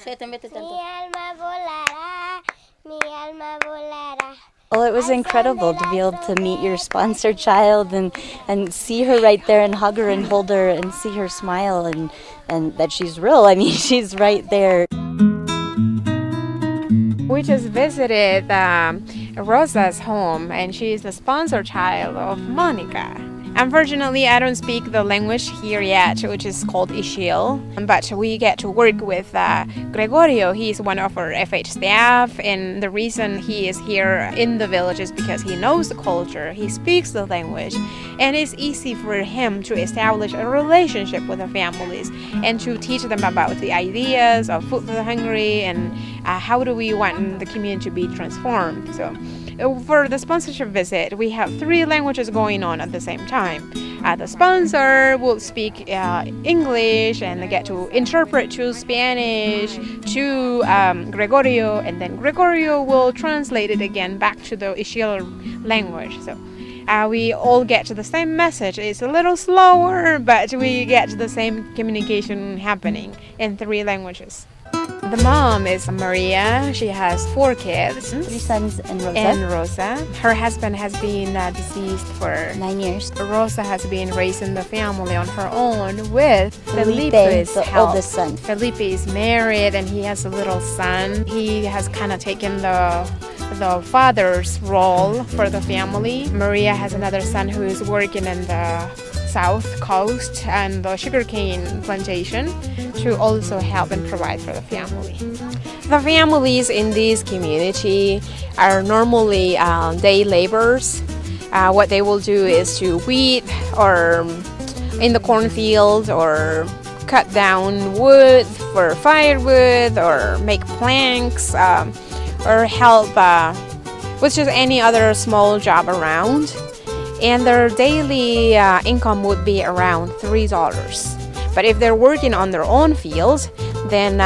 Mi alma volará, mi alma volará. Well, it was incredible to be able to meet your sponsor child and see her right there and hug her and hold her and see her smile and that she's real. I mean, she's right there. We just visited Rosa's home, and she is the sponsor child of Monica. Unfortunately, I don't speak the language here yet, which is called Ishil, but we get to work with Gregorio. He's one of our FH staff, and the reason he is here in the village is because he knows the culture, he speaks the language, and it's easy for him to establish a relationship with the families and to teach them about the ideas of Food for the Hungry and how do we want the community to be transformed. So for the sponsorship visit, we have 3 languages going on at the same time. The sponsor will speak English and get to interpret to Spanish to Gregorio, and then Gregorio will translate it again back to the Ishil language. So we all get to the same message. It's a little slower, but we get the same communication happening in 3 languages. The mom is Maria. She has 4 kids. 3 sons and Rosa. Her husband has been deceased for 9 years. Rosa has been raising the family on her own with Felipe's help. the oldest son. Felipe is married and he has a little son. He has kind of taken the father's role for the family. Maria has another son who is working in the south coast and the sugarcane plantation to also help and provide for the family. The families in this community are normally day laborers. What they will do is to weed or in the cornfield or cut down wood for firewood or make planks or help with just any other small job around. And their daily income would be around $3. But if they're working on their own fields, then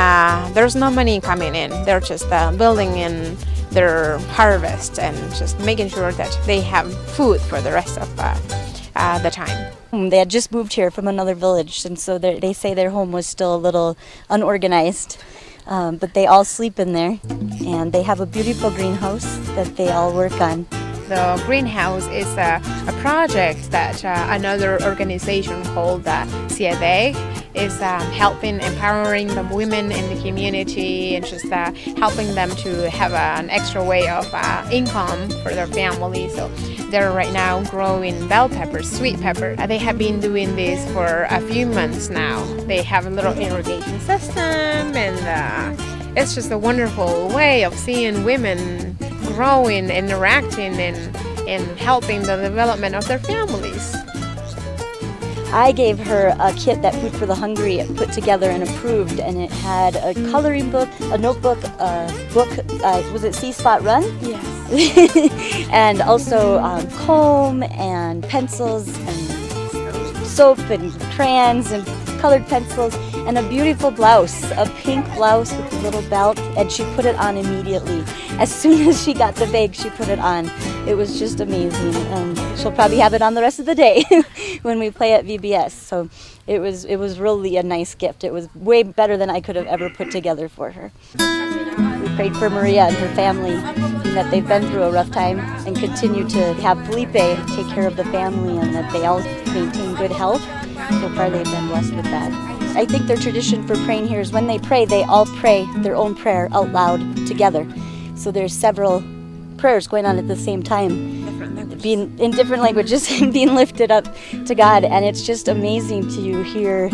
there's no money coming in. They're just building in their harvest and just making sure that they have food for the rest of the time. They had just moved here from another village, and so they say their home was still a little unorganized. But they all sleep in there, and they have a beautiful greenhouse that they all work on. The greenhouse is a project that another organization called CID is helping empowering the women in the community and just helping them to have an extra way of income for their family. So they're right now growing bell peppers, sweet pepper. They have been doing this for a few months now. They have a little irrigation system, and it's just a wonderful way of seeing women growing, interacting, and helping the development of their families. I gave her a kit that Food for the Hungry put together and approved, and it had a coloring book, a notebook, a book, was it Sea Spot Run? Yes. And also comb and pencils and soap and crayons and colored pencils and a beautiful blouse, a pink blouse with a little belt, and she put it on immediately. As soon as she got the bag, she put it on. It was just amazing, and she'll probably have it on the rest of the day when we play at VBS. So it was really a nice gift. It was way better than I could have ever put together for her. We prayed for Maria and her family, and that they've been through a rough time and continue to have Felipe take care of the family, and that they all maintain good health. So far they've been blessed with that. I think their tradition for praying here is when they pray, they all pray their own prayer out loud together. So there's several prayers going on at the same time, being in different languages and being lifted up to God. And it's just amazing to hear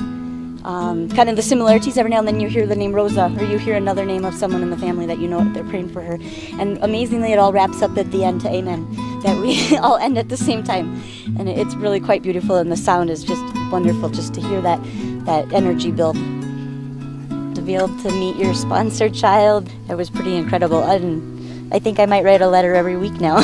kind of the similarities. Every now and then you hear the name Rosa, or you hear another name of someone in the family that you know they're praying for her. And amazingly, it all wraps up at the end to Amen, that we all end at the same time. And it's really quite beautiful, and the sound is just wonderful just to hear that energy build. To be able to meet your sponsor child, it was pretty incredible. And I think I might write a letter every week now.